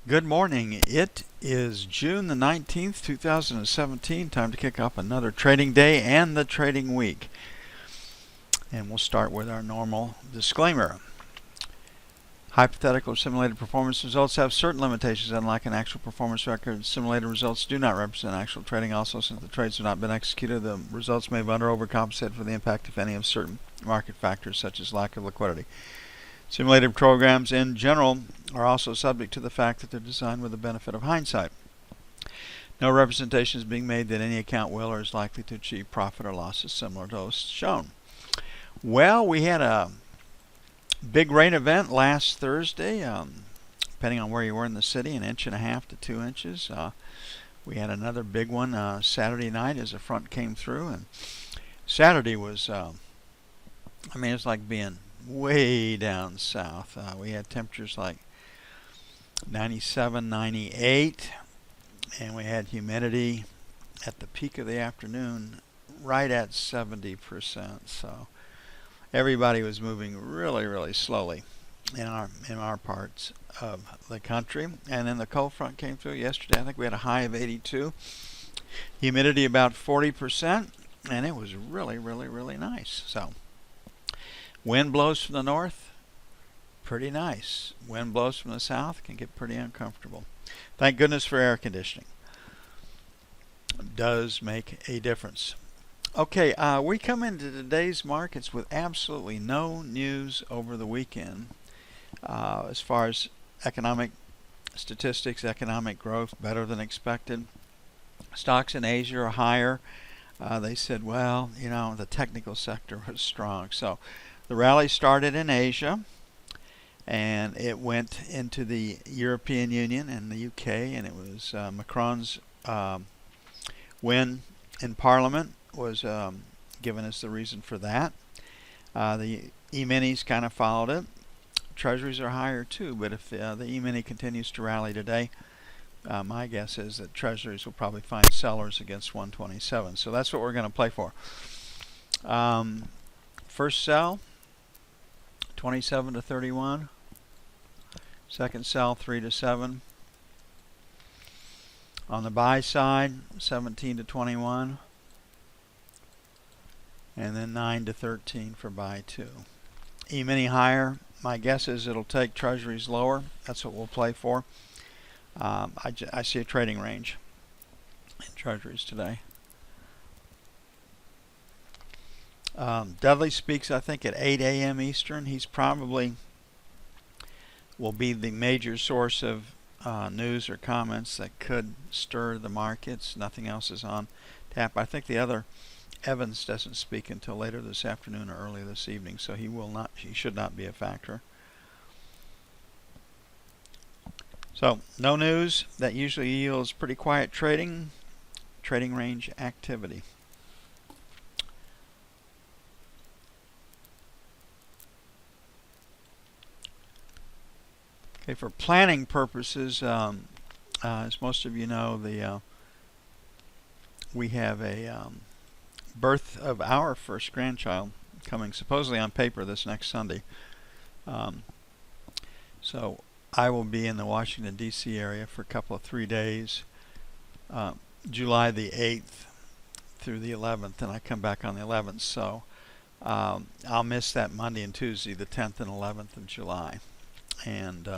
Good morning. It is June the 19th, 2017. Time to kick off another trading day and the trading week. And we'll start with our normal disclaimer. Hypothetical simulated performance results have certain limitations. Unlike an actual performance record, simulated results do not represent actual trading. Also, since the trades have not been executed, the results may have under overcompensated for the impact, if any, of certain market factors such as lack of liquidity. Simulated programs in general are also subject to the fact that they're designed with the benefit of hindsight. No representation is being made that any account will or is likely to achieve profit or losses similar to those shown. Well, we had a big rain event last Thursday, depending on where you were in the city, 1.5 inches to 2 inches. We had another big one Saturday night as a front came through, and Saturday was, it's like being way down south. We had temperatures like 97, 98, and we had humidity at the peak of the afternoon right at 70%. So everybody was moving really, really slowly in our parts of the country. And then the cold front came through yesterday. I think we had a high of 82, humidity about 40%, and it was really, really, really nice. So wind blows from the north, pretty nice. Wind blows from the south, can get pretty uncomfortable. Thank goodness for air conditioning. It does make a difference. Okay, we come into today's markets with absolutely no news over the weekend as far as economic statistics, economic growth, better than expected. Stocks in Asia are higher. They said, well, the technical sector was strong. So the rally started in Asia, and it went into the European Union and the UK, and it was Macron's win in Parliament was given as the reason for that. The E-minis kind of followed it. Treasuries are higher too, but if the E-mini continues to rally today, my guess is that Treasuries will probably find sellers against 127. So that's what we're going to play for. First sell, 27 to 31. Second sell, 3 to 7. On the buy side, 17 to 21. And then 9 to 13 for buy 2. E-mini higher. My guess is it'll take Treasuries lower. That's what we'll play for. I see a trading range in Treasuries today. Dudley speaks, I think, at 8 a.m. Eastern. He's probably will be the major source of news or comments that could stir the markets. Nothing else is on tap. I think the other Evans doesn't speak until later this afternoon or early this evening, so he should not be a factor. So no news. That usually yields pretty quiet trading range activity. Okay, for planning purposes, as most of you know, we have a birth of our first grandchild coming supposedly on paper this next Sunday. So I will be in the Washington, D.C. area for a couple of 3 days, July the 8th through the 11th, and I come back on the 11th. So I'll miss that Monday and Tuesday, the 10th and 11th of July. And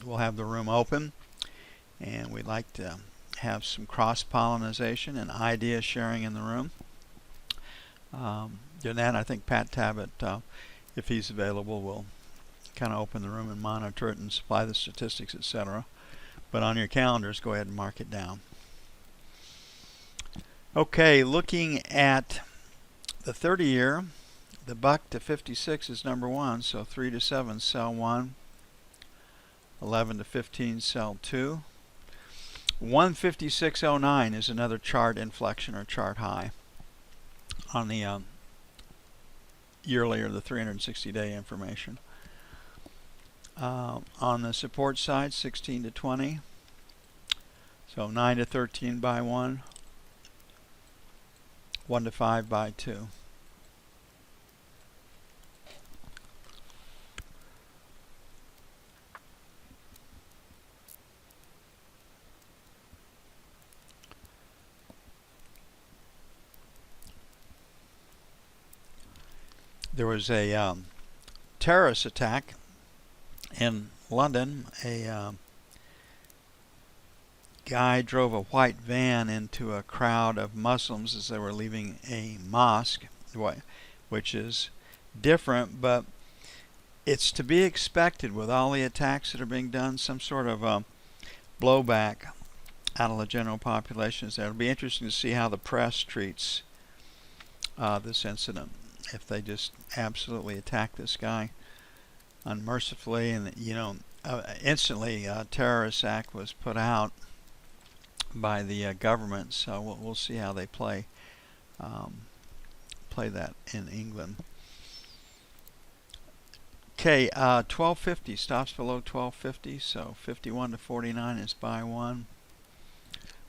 we'll have the room open, and we'd like to have some cross-pollination and idea sharing in the room. Doing that, I think Pat Tabbitt, if he's available, will kind of open the room and monitor it and supply the statistics, etc. But on your calendars, go ahead and mark it down. Okay, looking at the 30-year, the buck to 56 is number 1, so 3 to 7 sell 1, 11 to 15 sell 2. 156.09 is another chart inflection or chart high on the yearly or the 360-day information. On the support side, 16 to 20. So 9 to 13 by 1. 1 to 5 by 2. there was a terrorist attack in London. A guy drove a white van into a crowd of Muslims as they were leaving a mosque, which is different, but it's to be expected with all the attacks that are being done, some sort of blowback out of the general population. So it'll be interesting to see how the press treats this incident. If they just absolutely attack this guy unmercifully, and instantly a terrorist act was put out by the government. So we'll see how they play that in England. Okay, 1250 stops below 1250, so 51 to 49 is buy one.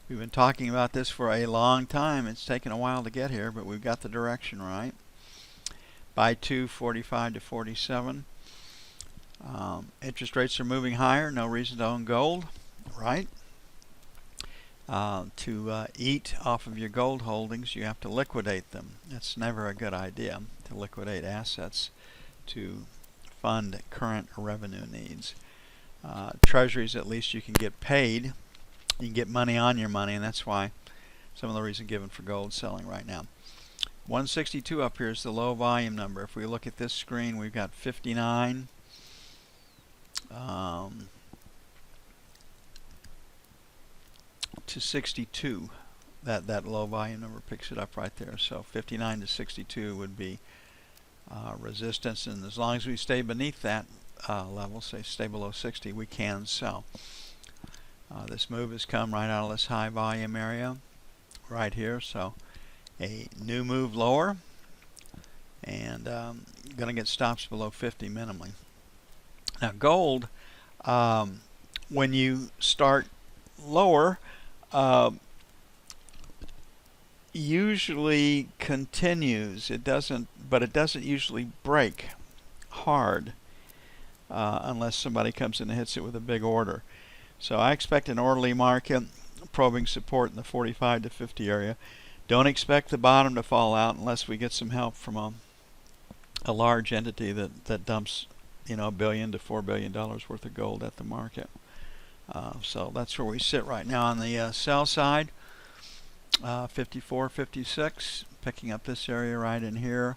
We've been talking about this for a long time. It's taken a while to get here, but we've got the direction right. Buy two, 45 to 47. Interest rates are moving higher. No reason to own gold, right? To eat off of your gold holdings, you have to liquidate them. That's never a good idea, to liquidate assets to fund current revenue needs. Treasuries, at least you can get paid. You can get money on your money, and that's why some of the reason given for gold selling right now. 162 up here is the low volume number. If we look at this screen, we've got 59. To 62. That low volume number picks it up right there. So 59 to 62 would be resistance, and as long as we stay beneath that level, say stay below 60, we can sell. This move has come right out of this high volume area right here, so a new move lower, and going to get stops below 50 minimally. Now gold, when you start lower, usually continues. It doesn't usually break hard unless somebody comes in and hits it with a big order. So I expect an orderly market, probing support in the 45 to 50 area. Don't expect the bottom to fall out unless we get some help from a large entity that dumps $1 billion to $4 billion worth of gold at the market. So that's where we sit right now on the sell side. 54, 56, picking up this area right in here.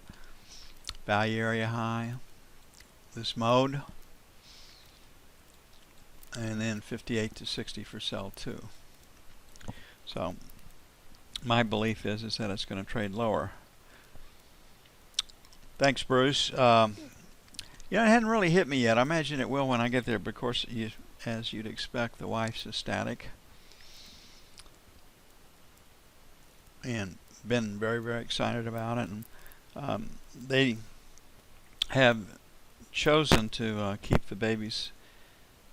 Value area high. This mode. And then 58 to 60 for sell 2. So my belief is that it's going to trade lower. Thanks, Bruce. It hadn't really hit me yet. I imagine it will when I get there, but of course, as you'd expect, the wife's ecstatic. And been very, very excited about it. And they have chosen to keep the baby's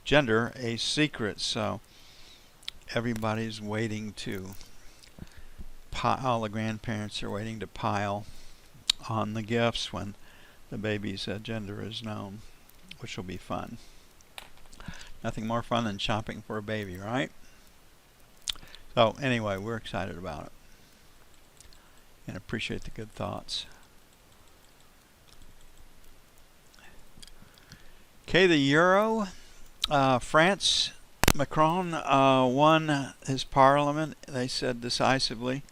gender a secret, so everybody's waiting to all the grandparents are waiting to pile on the gifts when the baby's gender is known, which will be fun. Nothing more fun than shopping for a baby, right? So anyway, we're excited about it and appreciate the good thoughts. Okay, the euro. France, Macron won his parliament, they said, decisively.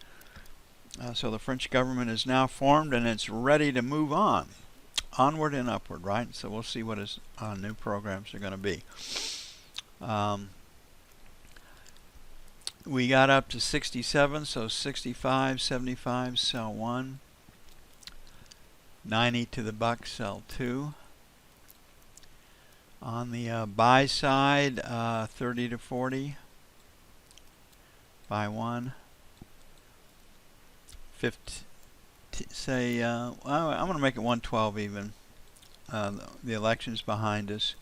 So the French government is now formed and it's ready to move on. Onward and upward, right? So we'll see what his new programs are going to be. We got up to 67, so 65, 75, sell 1. 90 to the buck, sell 2. On the buy side, 30 to 40, buy 1. 50, say, I'm going to make it 112 even. The election's behind us.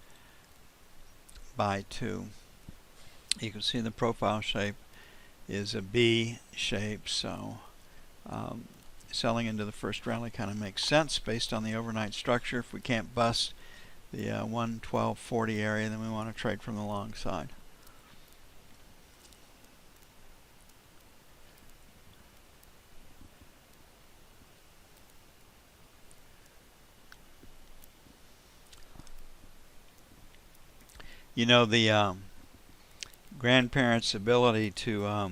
Buy 2. You can see the profile shape is a B shape, so selling into the first rally kind of makes sense based on the overnight structure. If we can't bust the 112.40 area, then we want to trade from the long side. You know, the grandparents' ability to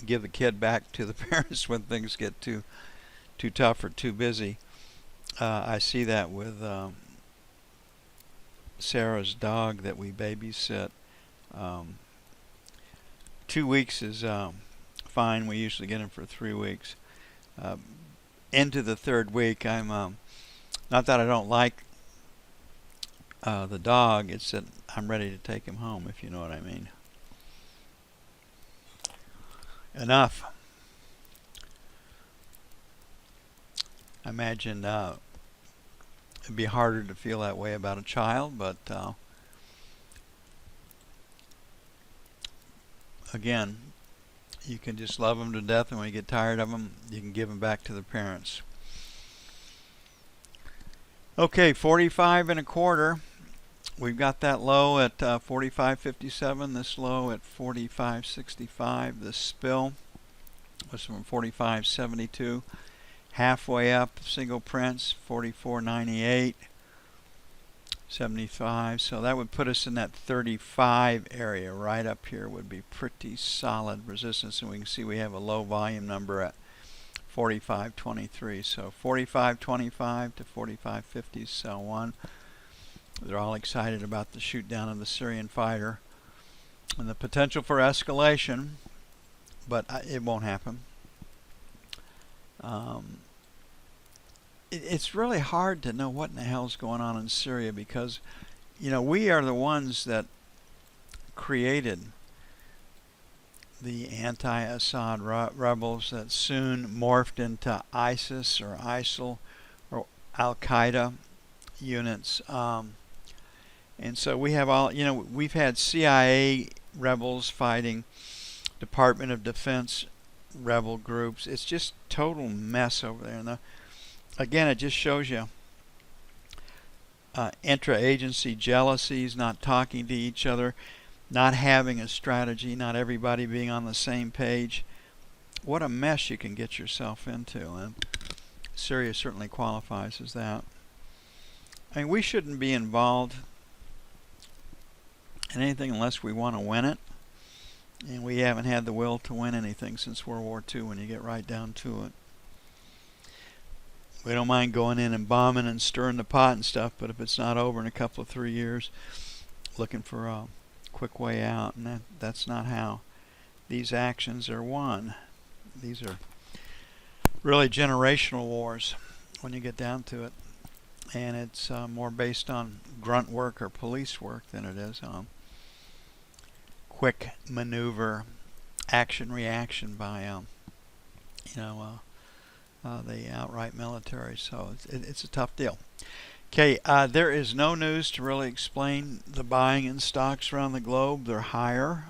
give the kid back to the parents when things get too tough or too busy. I see that with Sarah's dog that we babysit. Um, 2 weeks is fine. We usually get him for 3 weeks. Uh, into the third week, I'm not that I don't like the dog. It's that I'm ready to take him home, if you know what I mean. Enough. I imagine it'd be harder to feel that way about a child, but again, you can just love them to death, and when you get tired of them, you can give them back to the parents. Okay, 45 and a quarter. We've got that low at 45.57. This low at 45.65. This spill was from 45.72. Halfway up, single prints 44.98. 75, so that would put us in that 35 area. Right up here would be pretty solid resistance, and we can see we have a low volume number at 45.23. So 45.25 to 45.50, sell one. They're all excited about the shoot down of the Syrian fighter and the potential for escalation, but it won't happen. It's really hard to know what in the hell's going on in Syria, because, you know, we are the ones that created the anti-Assad rebels that soon morphed into ISIS or ISIL or Al-Qaeda units. And so we have all, you know, we've had CIA rebels fighting Department of Defense rebel groups. It's just total mess over there. And again, it just shows you intra-agency jealousies, not talking to each other, not having a strategy, not everybody being on the same page. What a mess you can get yourself into, and Syria certainly qualifies as that. I mean, we shouldn't be involved in anything unless we want to win it, and we haven't had the will to win anything since World War II when you get right down to it. We don't mind going in and bombing and stirring the pot and stuff, but if it's not over in a couple of 3 years, looking for a quick way out, and that's not how these actions are won. These are really generational wars when you get down to it, and it's more based on grunt work or police work than it is on quick maneuver, action-reaction by the outright military. So it's a tough deal. Okay, there is no news to really explain the buying in stocks around the globe. They're higher.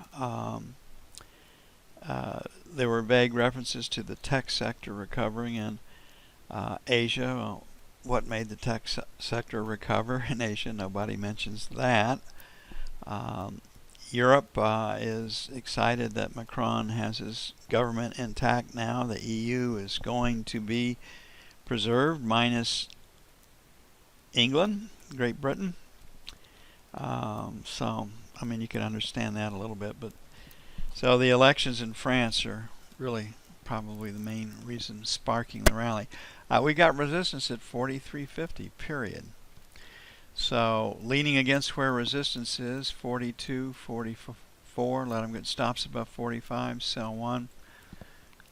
There were vague references to the tech sector recovering in Asia. Well, what made the tech sector recover in Asia? Nobody mentions that. Europe is excited that Macron has his government intact now. The EU is going to be preserved, minus England, Great Britain. So, I mean, you can understand that a little bit. But so the elections in France are really probably the main reason sparking the rally. We got resistance at 43.50, period. So leaning against where resistance is, 42, 44. Let them get stops above 45. Sell one.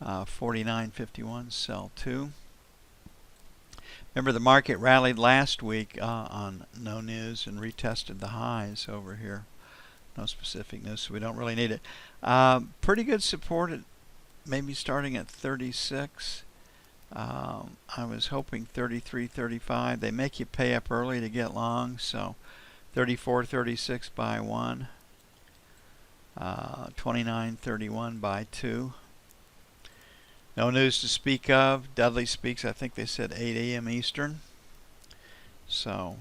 49.51. Sell two. Remember, the market rallied last week on no news and retested the highs over here. No specific news, so we don't really need it. Pretty good support at maybe starting at 36. I was hoping 33, 35. They make you pay up early to get long, so 34, 36 buy one. 29, 31 buy two. No news to speak of. Dudley speaks, I think they said 8 a.m. Eastern. So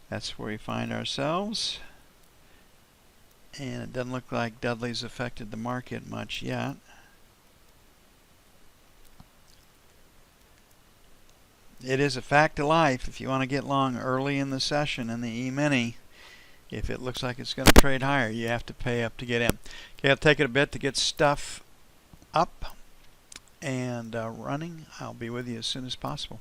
that's where we find ourselves. And it doesn't look like Dudley's affected the market much yet. it is a fact of life. If you want to get long early in the session in the E-mini, if it looks like it's going to trade higher, you have to pay up to get in. Okay, I'll take it a bit to get stuff up and running. I'll be with you as soon as possible.